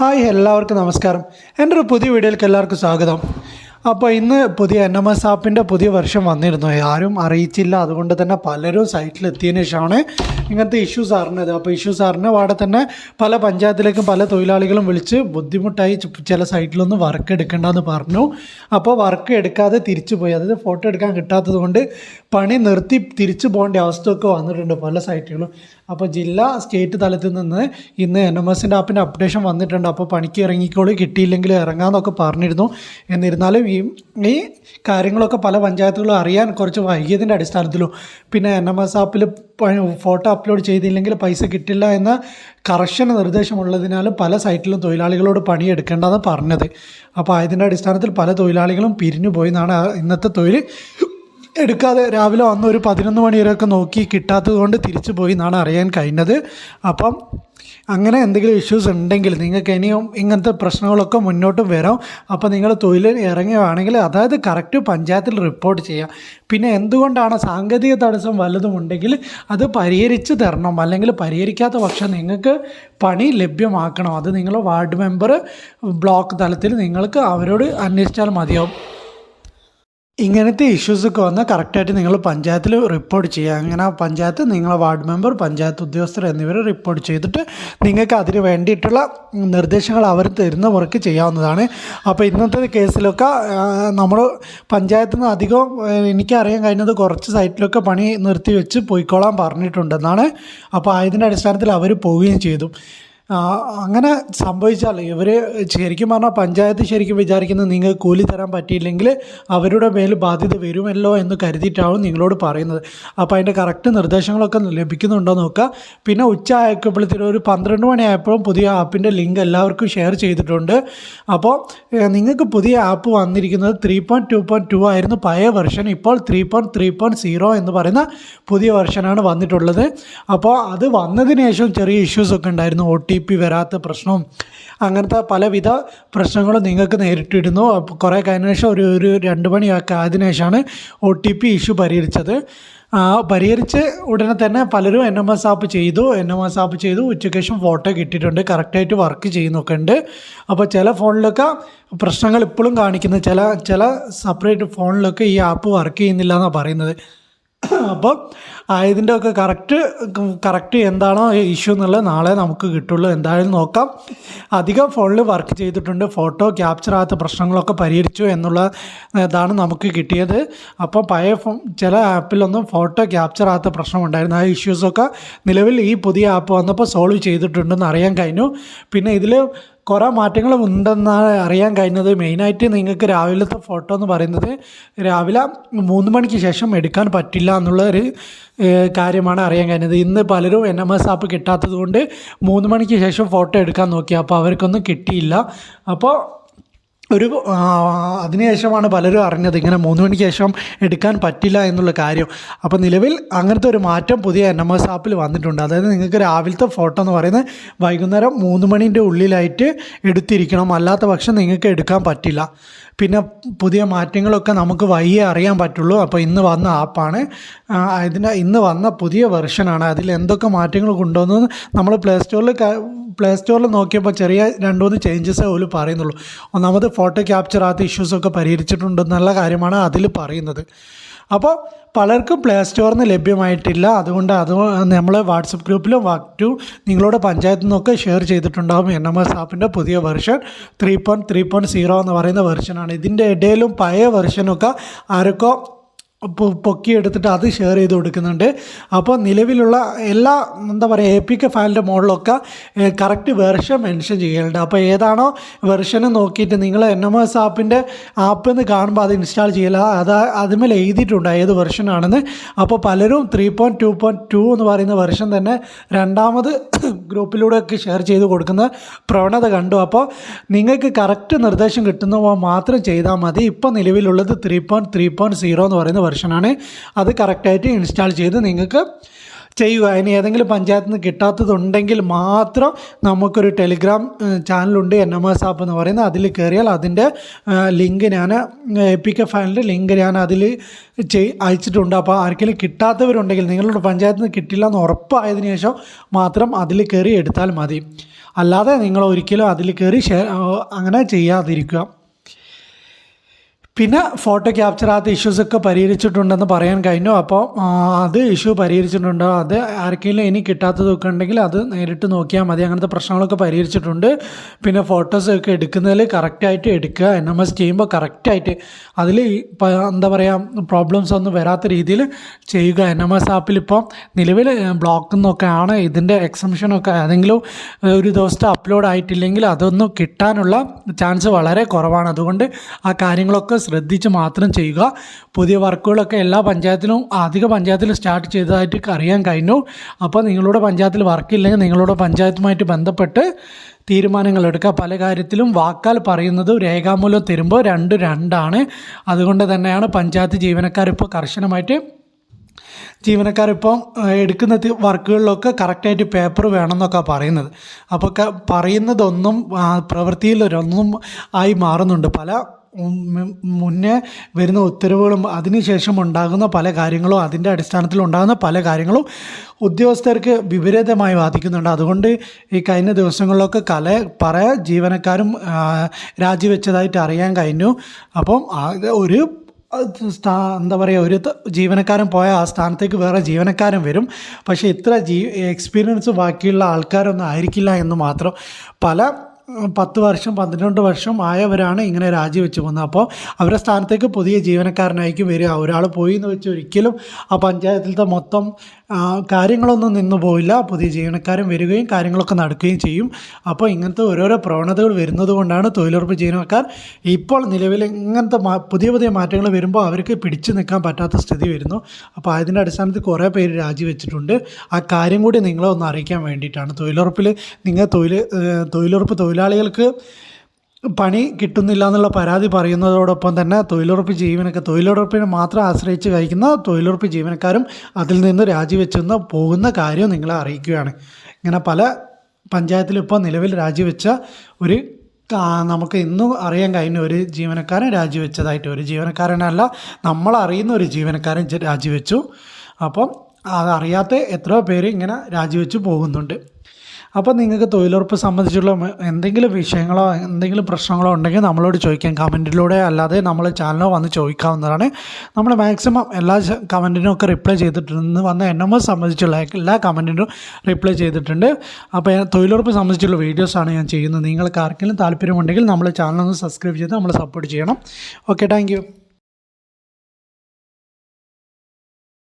Hi എല്ലാവർക്കും നമസ്കാരം. എൻ്റെ ഒരു പുതിയ വീഡിയോയിലേക്ക് എല്ലാവർക്കും സ്വാഗതം. അപ്പോൾ ഇന്ന് പുതിയ NMS ആപ്പിൻ്റെ പുതിയ വെർഷൻ വന്നിരുന്നു. ആരും അറിയിച്ചില്ല. അതുകൊണ്ട് തന്നെ പലരും സൈറ്റിലെത്തിയതിന് ശേഷമാണ് ഇങ്ങനത്തെ ഇഷ്യൂസ് അറിഞ്ഞത്. അപ്പോൾ ഇഷ്യൂസ് അറിഞ്ഞ പാടെ തന്നെ പല പഞ്ചായത്തിലേക്കും പല തൊഴിലാളികളും വിളിച്ച് ബുദ്ധിമുട്ടായി ചില സൈറ്റിലൊന്നും വർക്ക് എടുക്കേണ്ടെന്ന് പറഞ്ഞു. അപ്പോൾ വർക്ക് എടുക്കാതെ തിരിച്ചു പോയി, അതായത് ഫോട്ടോ എടുക്കാൻ കിട്ടാത്തത് കൊണ്ട് പണി നിർത്തി തിരിച്ചു പോകേണ്ട അവസ്ഥയൊക്കെ വന്നിട്ടുണ്ട് പല സൈറ്റുകളും. അപ്പോൾ ജില്ലാ സ്റ്റേറ്റ് തലത്തിൽ നിന്ന് ഇന്ന് NMSൻ്റെ ആപ്പിൻ്റെ അപ്ഡേഷൻ വന്നിട്ടുണ്ട്. അപ്പോൾ പണിക്ക് ഇറങ്ങിക്കോളി, കിട്ടിയില്ലെങ്കിൽ ഇറങ്ങാമെന്നൊക്കെ പറഞ്ഞിരുന്നു. എന്നിരുന്നാലും ഈ കാര്യങ്ങളൊക്കെ പല പഞ്ചായത്തുകളും അറിയാൻ കുറച്ച് വൈകിയതിൻ്റെ അടിസ്ഥാനത്തിലും പിന്നെ NMS ആപ്പിൽ ഫോട്ടോ അപ്ലോഡ് ചെയ്തില്ലെങ്കിൽ പൈസ കിട്ടില്ല എന്ന കറക്ഷൻ നിർദ്ദേശമുള്ളതിനാലും പല സൈറ്റിലും തൊഴിലാളികളോട് പണിയെടുക്കേണ്ടതെന്ന് പറഞ്ഞത്. അപ്പോൾ അതിൻ്റെ അടിസ്ഥാനത്തിൽ പല തൊഴിലാളികളും പിരിഞ്ഞു പോയി എന്നാണ് ഇന്നത്തെ തൊഴിൽ എടുക്കാതെ രാവിലെ വന്ന് ഒരു 11 മണി വരെയൊക്കെ നോക്കി കിട്ടാത്തത് കൊണ്ട് തിരിച്ചു പോയി എന്നാണ് അറിയാൻ കഴിഞ്ഞത്. അപ്പം അങ്ങനെ എന്തെങ്കിലും ഇഷ്യൂസ് ഉണ്ടെങ്കിൽ നിങ്ങൾക്ക് ഇനിയും ഇങ്ങനത്തെ പ്രശ്നങ്ങളൊക്കെ മുന്നോട്ടും വരാം. അപ്പോൾ നിങ്ങൾ തൊഴിൽ ഇറങ്ങുകയാണെങ്കിൽ അതായത് കറക്റ്റ് പഞ്ചായത്തിൽ റിപ്പോർട്ട് ചെയ്യാം. പിന്നെ എന്തുകൊണ്ടാണ് സാങ്കേതിക തടസ്സം വല്ലതും ഉണ്ടെങ്കിൽ അത് പരിഹരിച്ച് തരണം, അല്ലെങ്കിൽ പരിഹരിക്കാത്ത പക്ഷം നിങ്ങൾക്ക് പണി ലഭ്യമാക്കണം. അത് നിങ്ങൾ വാർഡ് മെമ്പർ ബ്ലോക്ക് തലത്തിൽ നിങ്ങൾക്ക് അവരോട് അന്വേഷിച്ചാൽ മതിയാവും. ഇങ്ങനത്തെ ഇഷ്യൂസൊക്കെ വന്നാൽ കറക്റ്റായിട്ട് നിങ്ങൾ പഞ്ചായത്തിൽ റിപ്പോർട്ട് ചെയ്യുക. അങ്ങനെ പഞ്ചായത്ത് നിങ്ങളെ വാർഡ് മെമ്പർ, പഞ്ചായത്ത് ഉദ്യോഗസ്ഥർ എന്നിവരെ റിപ്പോർട്ട് ചെയ്തിട്ട് നിങ്ങൾക്ക് അതിന് വേണ്ടിയിട്ടുള്ള നിർദ്ദേശങ്ങൾ അവർ തരുന്ന വർക്ക് ചെയ്യാവുന്നതാണ്. അപ്പോൾ ഇന്നത്തെ കേസിലൊക്കെ നമ്മൾ പഞ്ചായത്തിൽ നിന്ന് അധികം എനിക്കറിയാൻ കഴിഞ്ഞത് കുറച്ച് സൈറ്റിലൊക്കെ പണി നിർത്തി വെച്ച് പോയിക്കോളാൻ പറഞ്ഞിട്ടുണ്ടെന്നാണ്. അപ്പോൾ അതിൻ്റെ അടിസ്ഥാനത്തിൽ അവർ പോവുകയും ചെയ്തു. അങ്ങനെ സംഭവിച്ചാൽ ഇവർ ശരിക്കും പറഞ്ഞാൽ പഞ്ചായത്ത് ശരിക്കും വിചാരിക്കുന്നത് നിങ്ങൾക്ക് കൂലി തരാൻ പറ്റിയില്ലെങ്കിൽ അവരുടെ മേൽ ബാധ്യത വരുമല്ലോ എന്ന് കരുതിയിട്ടാവും നിങ്ങളോട് പറയുന്നത്. അപ്പോൾ അതിൻ്റെ കറക്റ്റ് നിർദ്ദേശങ്ങളൊക്കെ ലഭിക്കുന്നുണ്ടോ നോക്കുക. പിന്നെ ഉച്ച ആയപ്പോഴത്തേനും ഒരു 12 മണിയായപ്പോഴും പുതിയ ആപ്പിൻ്റെ ലിങ്ക് എല്ലാവർക്കും ഷെയർ ചെയ്തിട്ടുണ്ട്. അപ്പോൾ നിങ്ങൾക്ക് പുതിയ ആപ്പ് വന്നിരിക്കുന്നത് 3.2.2 ആയിരുന്നു പഴയ വെർഷൻ. ഇപ്പോൾ 3.3.0 എന്ന് പറയുന്ന പുതിയ വെർഷനാണ് വന്നിട്ടുള്ളത്. അപ്പോൾ അത് വന്നതിന് ശേഷം ചെറിയ ഇഷ്യൂസൊക്കെ ഉണ്ടായിരുന്നു. OTP വരാത്ത പ്രശ്നവും അങ്ങനത്തെ പലവിധ പ്രശ്നങ്ങളും നിങ്ങൾക്ക് നേരിട്ടിരുന്നു. കുറേ കഴിഞ്ഞ ശേഷം ഒരു 2 മണിയൊക്കെ ആയതിനു ശേഷമാണ് OTP ഇഷ്യൂ പരിഹരിച്ച് ഉടനെ തന്നെ പലരും NMS ആപ്പ് ചെയ്തു. ഉച്ചയ്ക്ക് ശേഷം ഫോട്ടോ കിട്ടിയിട്ടുണ്ട്, കറക്റ്റായിട്ട് വർക്ക് ചെയ്യുന്നൊക്കെ ഉണ്ട്. അപ്പോൾ ചില ഫോണിലൊക്കെ പ്രശ്നങ്ങൾ ഇപ്പോഴും കാണിക്കുന്നത്, ചില സെപ്പറേറ്റ് ഫോണിലൊക്കെ ഈ ആപ്പ് വർക്ക് ചെയ്യുന്നില്ല എന്നാണ് പറയുന്നത്. അപ്പോൾ ഇതിൻ്റെ ഒക്കെ കറക്റ്റ് എന്താണോ ഇഷ്യൂ എന്നുള്ളത് നാളെ നമുക്ക് കിട്ടുള്ളൂ. എന്തായാലും നോക്കാം. അധികം ഫോണിൽ വർക്ക് ചെയ്തിട്ടുണ്ട്, ഫോട്ടോ ക്യാപ്ചർ ആകാത്ത പ്രശ്നങ്ങളൊക്കെ പരിഹരിച്ചു എന്നുള്ള ഇതാണ് നമുക്ക് കിട്ടിയത്. അപ്പോൾ പഴയ ചില ആപ്പിലൊന്നും ഫോട്ടോ ക്യാപ്ചർ ആകാത്ത പ്രശ്നമുണ്ടായിരുന്നു. ആ ഇഷ്യൂസൊക്കെ നിലവിൽ ഈ പുതിയ ആപ്പ് വന്നപ്പോൾ സോൾവ് ചെയ്തിട്ടുണ്ടെന്ന് അറിയാൻ കഴിഞ്ഞു. പിന്നെ ഇതിൽ കുറേ മാറ്റങ്ങൾ ഉണ്ടെന്നാണ് അറിയാൻ കഴിഞ്ഞത്. മെയിനായിട്ട് നിങ്ങൾക്ക് രാവിലത്തെ ഫോട്ടോ എന്ന് പറയുന്നത് രാവിലെ 3 മണിക്ക് ശേഷം എടുക്കാൻ പറ്റില്ല എന്നുള്ള ഒരു കാര്യമാണ് അറിയാൻ കഴിഞ്ഞത്. ഇന്ന് പലരും NMS ആപ്പ് കിട്ടാത്തത് കൊണ്ട് 3 മണിക്ക് ശേഷം ഫോട്ടോ എടുക്കാൻ നോക്കി. അപ്പോൾ അവർക്കൊന്നും കിട്ടിയില്ല. അപ്പോൾ അതിനുശേഷമാണ് പലരും അറിഞ്ഞത് ഇങ്ങനെ 3 മണിക്ക് ശേഷം എടുക്കാൻ പറ്റില്ല എന്നുള്ള കാര്യം. അപ്പോൾ നിലവിൽ അങ്ങനത്തെ ഒരു മാറ്റം പുതിയ NMS ആപ്പിൽ വന്നിട്ടുണ്ട്. അതായത് നിങ്ങൾക്ക് രാവിലത്തെ ഫോട്ടോ എന്ന് പറയുന്നത് വൈകുന്നേരം 3 മണിൻ്റെ ഉള്ളിലായിട്ട് എടുത്തിരിക്കണം, അല്ലാത്ത പക്ഷം നിങ്ങൾക്ക് എടുക്കാൻ പറ്റില്ല. പിന്നെ പുതിയ മാറ്റങ്ങളൊക്കെ നമുക്ക് വയ്യേ അറിയാൻ പറ്റുള്ളൂ. അപ്പോൾ ഇന്ന് വന്ന ആപ്പാണ്, ഇന്ന് വന്ന പുതിയ വെർഷനാണ്. അതിൽ എന്തൊക്കെ മാറ്റങ്ങൾ കൊണ്ടുവന്നത് നമ്മൾ പ്ലേ സ്റ്റോറിൽ നോക്കിയപ്പോൾ ചെറിയ 2-3 ചേഞ്ചസേ പോലും പറയുന്നുള്ളൂ. ഒന്നാമത് ഫോട്ടോ ക്യാപ്ചർ ആകാത്ത ഇഷ്യൂസൊക്കെ പരിഹരിച്ചിട്ടുണ്ടെന്നുള്ള കാര്യമാണ് അതിൽ പറയുന്നത്. അപ്പോൾ പലർക്കും പ്ലേ സ്റ്റോറിൽ നിന്ന് ലഭ്യമായിട്ടില്ല. അതുകൊണ്ട് നമ്മൾ വാട്സപ്പ് ഗ്രൂപ്പിലും നിങ്ങളുടെ പഞ്ചായത്തിൽ നിന്നൊക്കെ ഷെയർ ചെയ്തിട്ടുണ്ടാകും. NMS ആപ്പിൻ്റെ പുതിയ വെർഷൻ 3.3.0 എന്ന് പറയുന്ന വെർഷനാണ്. ഇതിൻ്റെ ഇടയിലും പഴയ വെർഷനൊക്കെ ആരൊക്കെ പൊക്കിയെടുത്തിട്ട് അത് ഷെയർ ചെയ്ത് കൊടുക്കുന്നുണ്ട്. അപ്പോൾ നിലവിലുള്ള എല്ലാ APK ഫയലിൻ്റെ മുകളിലൊക്കെ കറക്റ്റ് വെർഷൻ മെൻഷൻ ചെയ്യലുണ്ട്. അപ്പോൾ ഏതാണോ വെർഷൻ നോക്കിയിട്ട് നിങ്ങൾ NMS ആപ്പിൻ്റെ എന്ന് കാണുമ്പോൾ അത് ഇൻസ്റ്റാൾ ചെയ്യില്ല, അതുമേൽ എഴുതിയിട്ടുണ്ട് ഏത് വെർഷനാണെന്ന്. അപ്പോൾ പലരും 3.2.2 എന്ന് പറയുന്ന വെർഷൻ തന്നെ രണ്ടാമത് ഗ്രൂപ്പിലൂടെയൊക്കെ ഷെയർ ചെയ്ത് കൊടുക്കുന്ന പ്രവണത കണ്ടു. അപ്പോൾ നിങ്ങൾക്ക് കറക്റ്റ് നിർദ്ദേശം കിട്ടുന്നവ മാത്രം ചെയ്താൽ മതി. ഇപ്പോൾ നിലവിലുള്ളത് 3.3.0 എന്ന് പറയുന്ന വെർഷനാണ്. അത് കറക്റ്റായിട്ട് ഇൻസ്റ്റാൾ ചെയ്ത് നിങ്ങൾക്ക് ചെയ്യുക. ഇനി ഏതെങ്കിലും പഞ്ചായത്തിൽ നിന്ന് കിട്ടാത്തതുണ്ടെങ്കിൽ മാത്രം നമുക്കൊരു ടെലിഗ്രാം ചാനലുണ്ട് NMS ആപ്പ് എന്ന് പറയുന്നത്. അതിൽ കയറിയാൽ അതിൻ്റെ ലിങ്ക് ഞാൻ APK ഫയലിൻ്റെ ലിങ്ക് ഞാൻ അതിൽ അയച്ചിട്ടുണ്ട്. അപ്പോൾ ആർക്കെങ്കിലും കിട്ടാത്തവരുണ്ടെങ്കിൽ നിങ്ങളുടെ പഞ്ചായത്തിൽ നിന്ന് കിട്ടില്ല എന്ന് ഉറപ്പായതിനു ശേഷം മാത്രം അതിൽ കയറി എടുത്താൽ മതി. അല്ലാതെ നിങ്ങൾ ഒരിക്കലും അതിൽ കയറി അങ്ങനെ ചെയ്യാതിരിക്കുക. പിന്നെ ഫോട്ടോ ക്യാപ്ചർ ആകാത്ത ഇഷ്യൂസൊക്കെ പരിഹരിച്ചിട്ടുണ്ടെന്ന് പറയാൻ കഴിഞ്ഞു. അപ്പോൾ അത് ഇഷ്യൂ പരിഹരിച്ചിട്ടുണ്ട്. അത് ആർക്കെങ്കിലും ഇനി കിട്ടാത്തതൊക്കെ ഉണ്ടെങ്കിൽ അത് നേരിട്ട് നോക്കിയാൽ മതി. അങ്ങനത്തെ പ്രശ്നങ്ങളൊക്കെ പരിഹരിച്ചിട്ടുണ്ട്. പിന്നെ ഫോട്ടോസൊക്കെ എടുക്കുന്നതിൽ കറക്റ്റായിട്ട് എടുക്കുക. NMS ചെയ്യുമ്പോൾ കറക്റ്റായിട്ട് അതിൽ എന്താ പറയുക പ്രോബ്ലംസ് ഒന്നും വരാത്ത രീതിയിൽ ചെയ്യുക. NMS ആപ്പിൽ ഇപ്പോൾ നിലവിൽ ബ്ലോക്ക് എന്നൊക്കെയാണ് ഇതിൻ്റെ എക്സംഷനൊക്കെ ഏതെങ്കിലും ഒരു ദിവസത്തെ അപ്ലോഡ് ആയിട്ടില്ലെങ്കിൽ അതൊന്നും കിട്ടാനുള്ള ചാൻസ് വളരെ കുറവാണ്. അതുകൊണ്ട് ആ കാര്യങ്ങളൊക്കെ ശ്രദ്ധിച്ച് മാത്രം ചെയ്യുക. പുതിയ വർക്കുകളൊക്കെ എല്ലാ പഞ്ചായത്തിലും അധിക പഞ്ചായത്തിലും സ്റ്റാർട്ട് ചെയ്തതായിട്ട് അറിയാൻ കഴിഞ്ഞു. അപ്പോൾ നിങ്ങളുടെ പഞ്ചായത്തിൽ വർക്കില്ലെങ്കിൽ നിങ്ങളുടെ പഞ്ചായത്തുമായിട്ട് ബന്ധപ്പെട്ട് തീരുമാനങ്ങൾ എടുക്കുക. പല കാര്യത്തിലും വാക്കാൽ പറയുന്നത് രേഖാമൂലം തരുമ്പോൾ രണ്ടാണ്. അതുകൊണ്ട് തന്നെയാണ് പഞ്ചായത്ത് ജീവനക്കാരിപ്പോൾ കർശനമായിട്ട് എടുക്കുന്ന വർക്കുകളിലൊക്കെ കറക്റ്റായിട്ട് പേപ്പർ വേണമെന്നൊക്കെ പറയുന്നത്. അപ്പോൾ പറയുന്നതൊന്നും പ്രവൃത്തിയിലൊരൊന്നും ആയി മാറുന്നുണ്ട്. പല മുന്നേ വരുന്ന ഉത്തരവുകളും അതിനുശേഷം ഉണ്ടാകുന്ന പല കാര്യങ്ങളും അതിൻ്റെ അടിസ്ഥാനത്തിൽ ഉണ്ടാകുന്ന പല കാര്യങ്ങളും ഉദ്യോഗസ്ഥർക്ക് വിപരീതമായി ബാധിക്കുന്നുണ്ട്. അതുകൊണ്ട് ഈ കഴിഞ്ഞ ദിവസങ്ങളിലൊക്കെ പല ജീവനക്കാരും രാജിവെച്ചതായിട്ട് അറിയാൻ കഴിഞ്ഞു. അപ്പം ഒരു എന്താ പറയുക ഒരു ജീവനക്കാരൻ പോയ ആ സ്ഥാനത്തേക്ക് വേറെ ജീവനക്കാരൻ വരും. പക്ഷേ ഇത്ര എക്സ്പീരിയൻസ് ബാക്കിയുള്ള ആൾക്കാരൊന്നും ആയിരിക്കില്ല എന്ന് മാത്രം. പല 10 വർഷം 12 വർഷം ആയവരാണ് ഇങ്ങനെ രാജിവെച്ച് പോകുന്നത്. അപ്പോൾ അവരുടെ സ്ഥാനത്തേക്ക് പുതിയ ജീവനക്കാരനായിരിക്കും വരിക. ഒരാൾ പോയി എന്ന് വെച്ച് ഒരിക്കലും ആ പഞ്ചായത്തിലത്തെ മൊത്തം കാര്യങ്ങളൊന്നും നിന്നു പോയില്ല. പുതിയ ജീവനക്കാരൻ വരികയും കാര്യങ്ങളൊക്കെ നടക്കുകയും ചെയ്യും. അപ്പോൾ ഇങ്ങനത്തെ ഓരോരോ പ്രവണതകൾ വരുന്നത് കൊണ്ടാണ് തൊഴിലുറപ്പ് ജീവനക്കാർ ഇപ്പോൾ നിലവിൽ ഇങ്ങനത്തെ പുതിയ മാറ്റങ്ങൾ വരുമ്പോൾ അവർക്ക് പിടിച്ചു നിൽക്കാൻ പറ്റാത്ത സ്ഥിതി വരുന്നു. അപ്പോൾ അതിൻ്റെ അടിസ്ഥാനത്തിൽ കുറേ പേര് രാജിവെച്ചിട്ടുണ്ട്. ആ കാര്യം കൂടി നിങ്ങളെ ഒന്ന് അറിയിക്കാൻ വേണ്ടിയിട്ടാണ്. തൊഴിലുറപ്പിൽ തൊഴിലുറപ്പ് തൊഴിലാളികൾക്ക് പണി കിട്ടുന്നില്ല എന്നുള്ള പരാതി പറയുന്നതോടൊപ്പം തന്നെ തൊഴിലുറപ്പിനെ മാത്രം ആശ്രയിച്ച് കഴിക്കുന്ന തൊഴിലുറപ്പ് ജീവനക്കാരും അതിൽ നിന്ന് രാജിവെച്ചെന്ന് പോകുന്ന കാര്യം നിങ്ങളെ അറിയിക്കുകയാണ്. ഇങ്ങനെ പല പഞ്ചായത്തിലും ഇപ്പോൾ നിലവിൽ രാജിവെച്ച നമുക്ക് ഇന്നും അറിയാൻ കഴിഞ്ഞ ഒരു ജീവനക്കാരൻ രാജിവെച്ചതായിട്ട്. ഒരു ജീവനക്കാരനല്ല, നമ്മളറിയുന്ന ഒരു ജീവനക്കാരൻ രാജിവെച്ചു. അപ്പം അതറിയാത്ത എത്രയോ പേര് ഇങ്ങനെ രാജിവെച്ച് പോകുന്നുണ്ട്. അപ്പോൾ നിങ്ങൾക്ക് തൊഴിലുറപ്പ് സംബന്ധിച്ചുള്ള എന്തെങ്കിലും വിഷയങ്ങളോ എന്തെങ്കിലും പ്രശ്നങ്ങളോ ഉണ്ടെങ്കിൽ നമ്മളോട് ചോദിക്കാം. കമൻറ്റിലൂടെ അല്ലാതെ നമ്മളെ ചാനലോ വന്ന് ചോദിക്കാവുന്നതാണ്. നമ്മൾ മാക്സിമം എല്ലാ കമൻറ്റിനും ഒക്കെ റിപ്ലൈ ചെയ്തിട്ടുണ്ട്. വന്ന NMS സംബന്ധിച്ചുള്ള എല്ലാ കമൻറ്റിനും റിപ്ലൈ ചെയ്തിട്ടുണ്ട്. അപ്പോൾ തൊഴിലുറപ്പ് സംബന്ധിച്ചുള്ള വീഡിയോസാണ് ഞാൻ ചെയ്യുന്നത്. നിങ്ങൾക്ക് ആർക്കെങ്കിലും താല്പര്യമുണ്ടെങ്കിൽ നമ്മളെ ചാനലൊന്ന് സബ്സ്ക്രൈബ് ചെയ്ത് നമ്മളെ സപ്പോർട്ട് ചെയ്യണം. Okay, thank you.